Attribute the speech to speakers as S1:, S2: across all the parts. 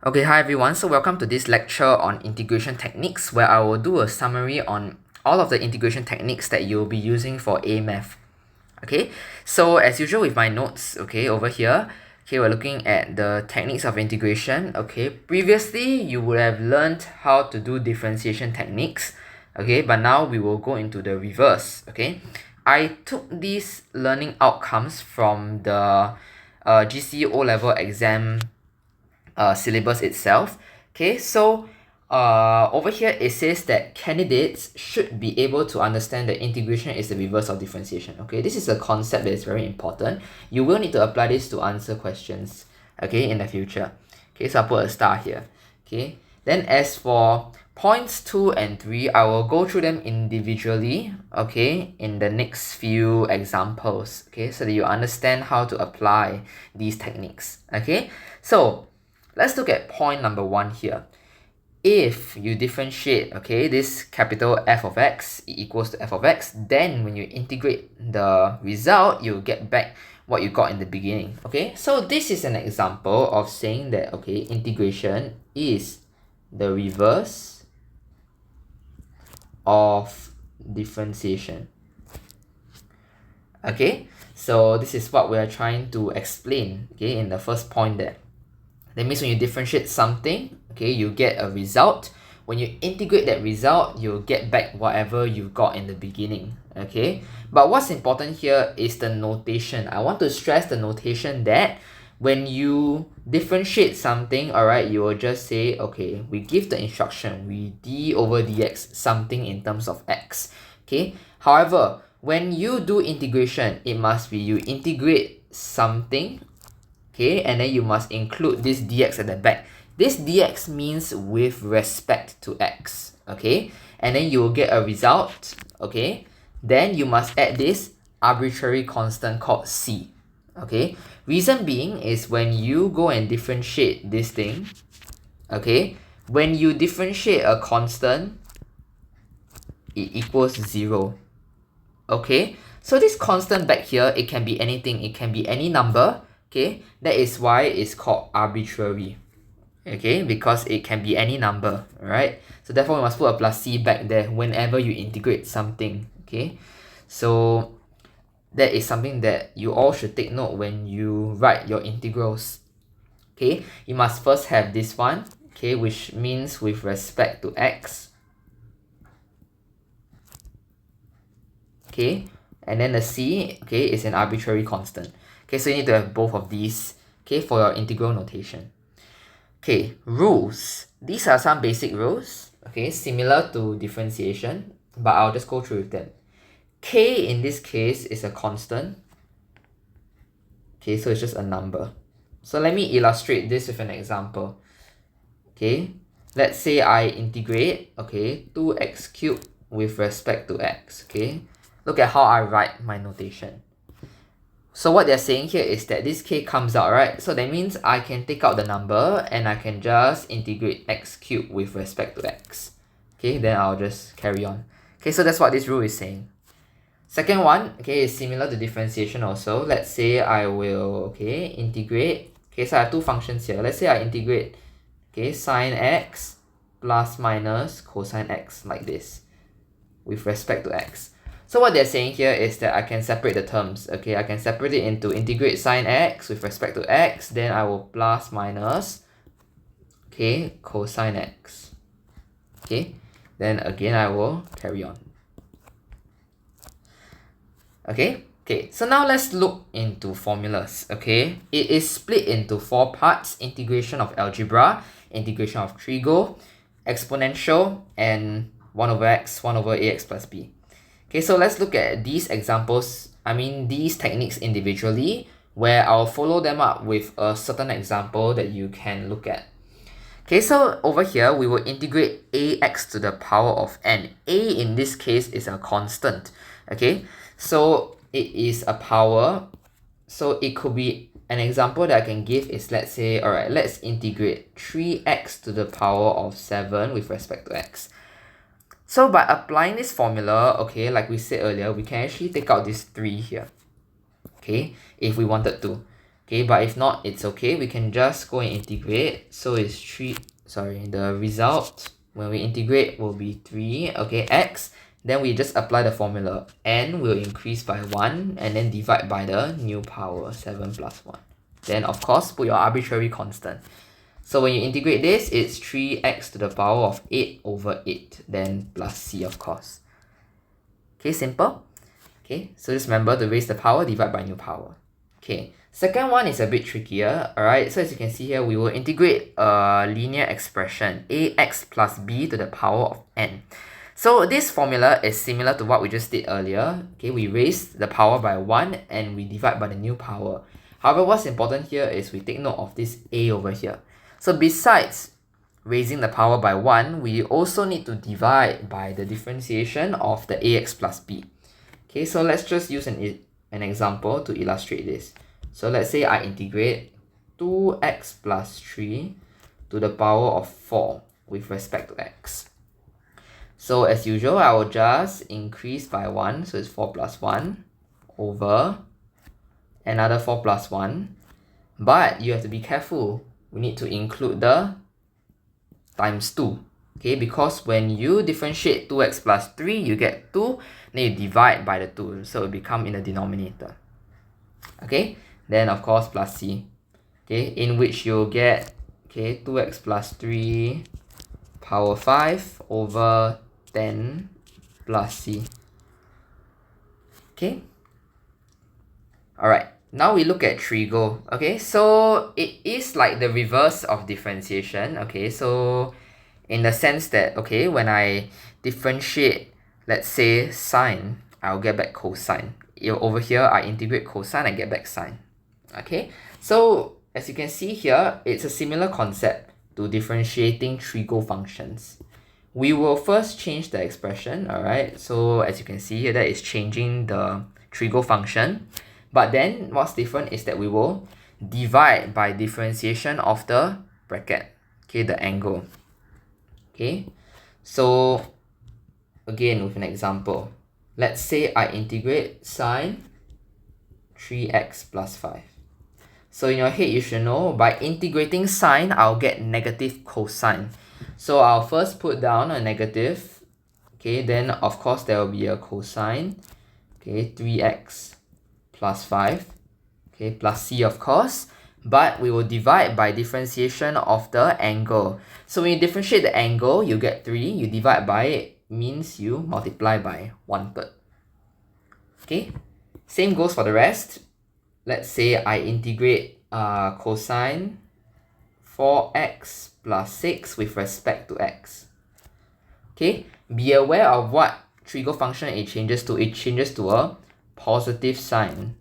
S1: Okay, hi everyone. So welcome to this lecture on integration techniques where I will do a summary on all of the integration techniques that you'll be using for A-Math. Okay, so as usual with my notes, okay, over here, okay, we're looking at the techniques of integration. Okay, previously you would have learned how to do differentiation techniques, okay, but now we will go into the reverse. Okay, I took these learning outcomes from the GCE O-level exam syllabus itself. Okay, so over here it says that candidates should be able to understand that integration is the reverse of differentiation. Okay, this is a concept that is very important. You will need to apply this to answer questions, okay, in the future. Okay, so I'll put a star here. Okay, then as for points 2 and 3, I will go through them individually, okay, in the next few examples, okay, so that you understand how to apply these techniques. Okay, so let's look at point number 1 here. If you differentiate, okay, this capital F of x equals to f of x, then when you integrate the result, you get back what you got in the beginning. Okay, so this is an example of saying that, okay, integration is the reverse of differentiation. Okay, so this is what we are trying to explain, okay, in the first point there. That means when you differentiate something, okay, you get a result. When you integrate that result, you'll get back whatever you got in the beginning, okay? But what's important here is the notation. I want to stress the notation that when you differentiate something, alright, you will just say, okay, we give the instruction, we d over dx something in terms of x, okay? However, when you do integration, it must be you integrate something, okay, and then you must include this dx at the back. This dx means with respect to x, okay, and then you will get a result, okay. Then you must add this arbitrary constant called c, okay. Reason being is when you go and differentiate this thing, okay, when you differentiate a constant, it equals 0, okay. So this constant back here, it can be anything, it can be any number, okay. That is why it's called arbitrary, okay, because it can be any number, right? So therefore we must put a plus c back there whenever you integrate something, okay. So that is something that you all should take note when you write your integrals, okay. You must first have this one, okay, which means with respect to x, okay, and then the c, okay, is an arbitrary constant. Okay, so you need to have both of these, okay, for your integral notation. Okay, rules. These are some basic rules, okay, similar to differentiation, but I'll just go through with them. K in this case is a constant. Okay, so it's just a number. So let me illustrate this with an example. Okay, let's say I integrate, okay, 2x cubed with respect to x, okay. Look at how I write my notation. So what they're saying here is that this k comes out, right? So that means I can take out the number and I can just integrate x cubed with respect to x. Okay, then I'll just carry on. Okay, so that's what this rule is saying. Second one, okay, is similar to differentiation also. Let's say I will, okay, integrate. Okay, so I have two functions here. Let's say I integrate, okay, sine x plus minus cosine x like this with respect to x. So what they're saying here is that I can separate the terms, okay. I can separate it into integrate sine x with respect to x, then I will plus minus, okay, cosine x, okay, then again I will carry on. Okay, so now let's look into formulas, okay. It is split into 4 parts: integration of algebra, integration of trigo, exponential, and 1 over x, 1 over ax plus b. Okay, so let's look at these examples, these techniques individually, where I'll follow them up with a certain example that you can look at. Okay, so over here, we will integrate ax to the power of n. A in this case is a constant, okay? So it is a power, so it could be an example that I can give is, let's say, alright, let's integrate 3x to the power of 7 with respect to x. So by applying this formula, okay, like we said earlier, we can actually take out this 3 here, okay, if we wanted to. Okay, but if not, it's okay. We can just go and integrate. So it's the result when we integrate will be 3, okay, x. Then we just apply the formula. N will increase by 1 and then divide by the new power, 7 plus 1. Then of course, put your arbitrary constant. So when you integrate this, it's 3x to the power of 8 over 8, then plus c, of course. Okay, simple. Okay, so just remember to raise the power, divide by new power. Okay, second one is a bit trickier, alright? So as you can see here, we will integrate a linear expression, ax plus b to the power of n. So this formula is similar to what we just did earlier. Okay, we raise the power by 1 and we divide by the new power. However, what's important here is we take note of this a over here. So besides raising the power by 1, we also need to divide by the differentiation of the ax plus b. Okay, so let's just use an example to illustrate this. So let's say I integrate 2x plus 3 to the power of 4 with respect to x. So as usual, I will just increase by 1, so it's 4 plus 1 over another 4 plus 1. But you have to be careful. We need to include the times 2. Okay, because when you differentiate 2x plus 3, you get 2, then you divide by the 2, so it will become in the denominator. Okay, then of course plus c, okay, in which you'll get, okay, 2x plus 3 power 5 over 10 plus c. Okay, alright, now we look at trigo. Okay, so it is like the reverse of differentiation. Okay, so in the sense that, okay, when I differentiate, let's say sine, I'll get back cosine. Over here, I integrate cosine, I get back sine. Okay, so as you can see here, it's a similar concept to differentiating trigo functions. We will first change the expression, alright? So as you can see here, that is changing the trigo function. But then what's different is that we will divide by differentiation of the bracket, okay, the angle. Okay, so again with an example, let's say I integrate sine 3x plus 5. So in your head you should know, by integrating sine, I'll get negative cosine. So I'll first put down a negative, okay, then of course there will be a cosine, okay, 3x plus 5, okay, plus c of course. But we will divide by differentiation of the angle. So when you differentiate the angle, you get 3. You divide by it, means you multiply by 1/3. Okay, same goes for the rest. Let's say I integrate cosine 4x plus 6 with respect to x. Okay, be aware of what trigo function it changes to. It changes to a positive sign.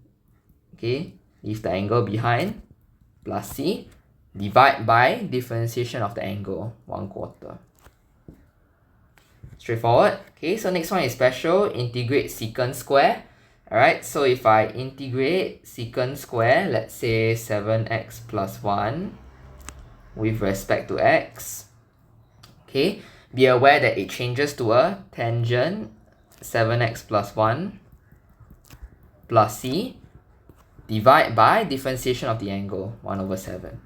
S1: Okay, leave the angle behind. Plus c, divide by differentiation of the angle, 1/4. Straightforward. Okay, so next one is special, integrate secant square. Alright, so if I integrate secant square, let's say 7x plus 1 with respect to x. Okay, be aware that it changes to a tangent, 7x plus 1 plus c, divide by differentiation of the angle, 1/7.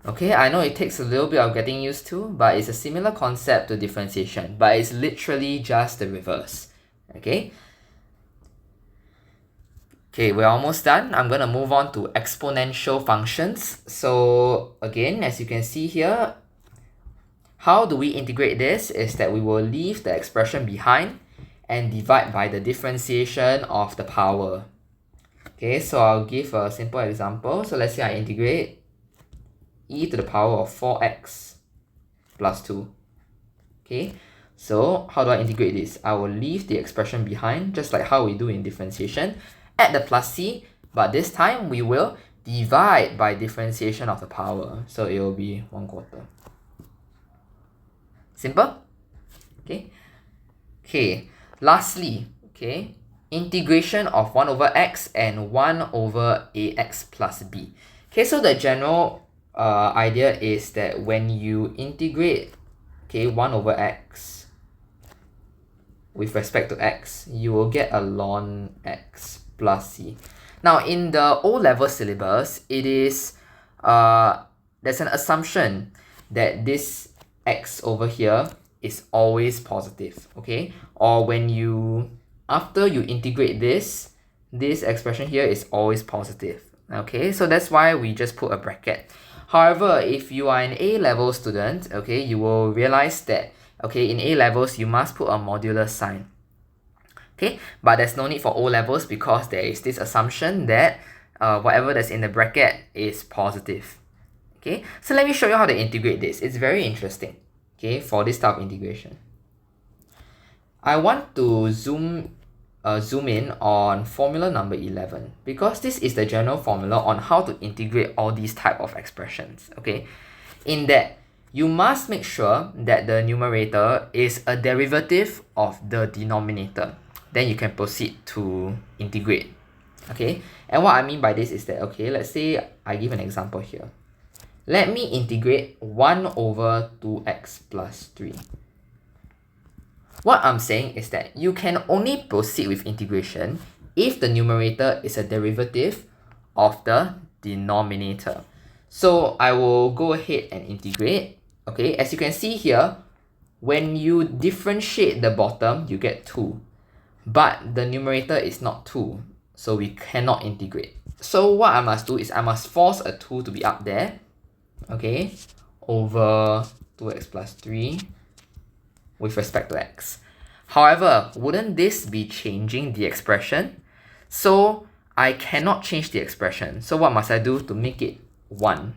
S1: Okay, I know it takes a little bit of getting used to, but it's a similar concept to differentiation, but it's literally just the reverse. Okay, we're almost done. I'm going to move on to exponential functions. So again, as you can see here, how do we integrate this is that we will leave the expression behind and divide by the differentiation of the power. Okay, so I'll give a simple example. So let's say I integrate e to the power of 4x plus 2. Okay, so how do I integrate this? I will leave the expression behind, just like how we do in differentiation. Add the plus c, but this time we will divide by differentiation of the power. So it will be 1/4. Simple? Okay, lastly, okay, integration of 1 over x and 1 over ax plus b. Okay, so the general idea is that when you integrate, okay, 1 over x with respect to x, you will get a ln x plus c. Now, in the O-level syllabus, it is there's an assumption that this x over here is always positive, okay? Or when you, after you integrate this expression here is always positive, okay? So that's why we just put a bracket. However, if you are an A-level student, okay, you will realize that, okay, in A-levels, you must put a modular sign. Okay, but there's no need for O-levels because there is this assumption that whatever that's in the bracket is positive. Okay, so let me show you how to integrate this. It's very interesting, okay, for this type of integration. I want to zoom in on formula number 11 because this is the general formula on how to integrate all these type of expressions, okay? In that, you must make sure that the numerator is a derivative of the denominator. Then you can proceed to integrate, okay? And what I mean by this is that, okay, let's say I give an example here. Let me integrate 1 over 2x plus 3. What I'm saying is that you can only proceed with integration if the numerator is a derivative of the denominator. So I will go ahead and integrate, okay? As you can see here, when you differentiate the bottom, you get 2. But the numerator is not 2, so we cannot integrate. So what I must do is I must force a 2 to be up there, okay, over 2x plus 3 with respect to x. However, wouldn't this be changing the expression? So I cannot change the expression. So what must I do to make it 1?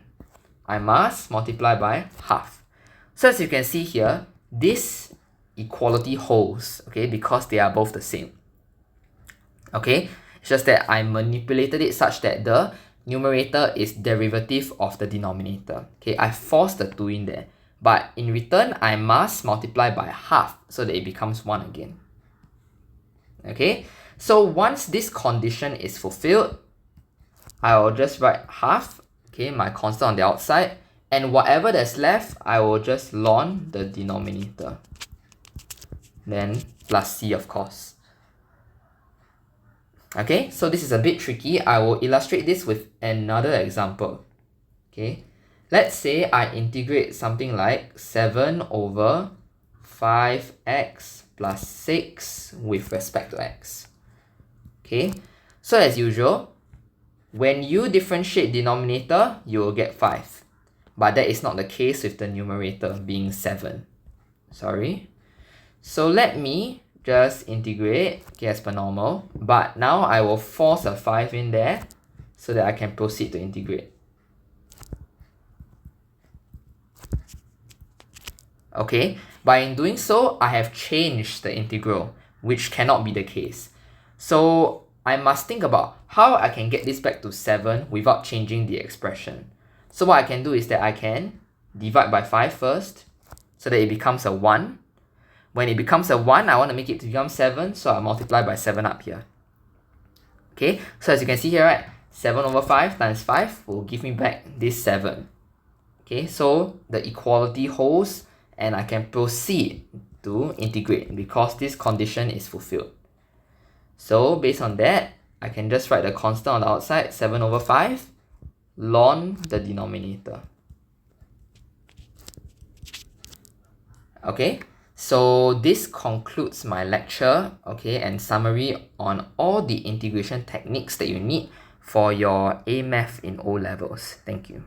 S1: I must multiply by half. So as you can see here, this equality holds, okay, because they are both the same. Okay, it's just that I manipulated it such that the numerator is derivative of the denominator. Okay, I forced the 2 in there, but in return I must multiply by half so that it becomes 1 again. Okay, so once this condition is fulfilled, I will just write half, okay, my constant on the outside, and whatever that's left, I will just ln the denominator. Then plus c, of course. Okay, so this is a bit tricky. I will illustrate this with another example. Okay, let's say I integrate something like 7 over 5x plus 6 with respect to x. Okay, so as usual, when you differentiate denominator, you will get 5. But that is not the case with the numerator being 7. Sorry. So let me just integrate, okay, as per normal, but now I will force a 5 in there so that I can proceed to integrate. Okay, by in doing so, I have changed the integral, which cannot be the case. So I must think about how I can get this back to 7 without changing the expression. So what I can do is that I can divide by 5 first so that it becomes a 1. When it becomes a 1, I want to make it to become 7, so I multiply by 7 up here. Okay, so as you can see here, right, 7 over 5 times 5 will give me back this 7. Okay, so the equality holds and I can proceed to integrate because this condition is fulfilled. So based on that, I can just write the constant on the outside, 7 over 5, ln the denominator. Okay, so this concludes my lecture, okay, and summary on all the integration techniques that you need for your A Math in O-levels. Thank you.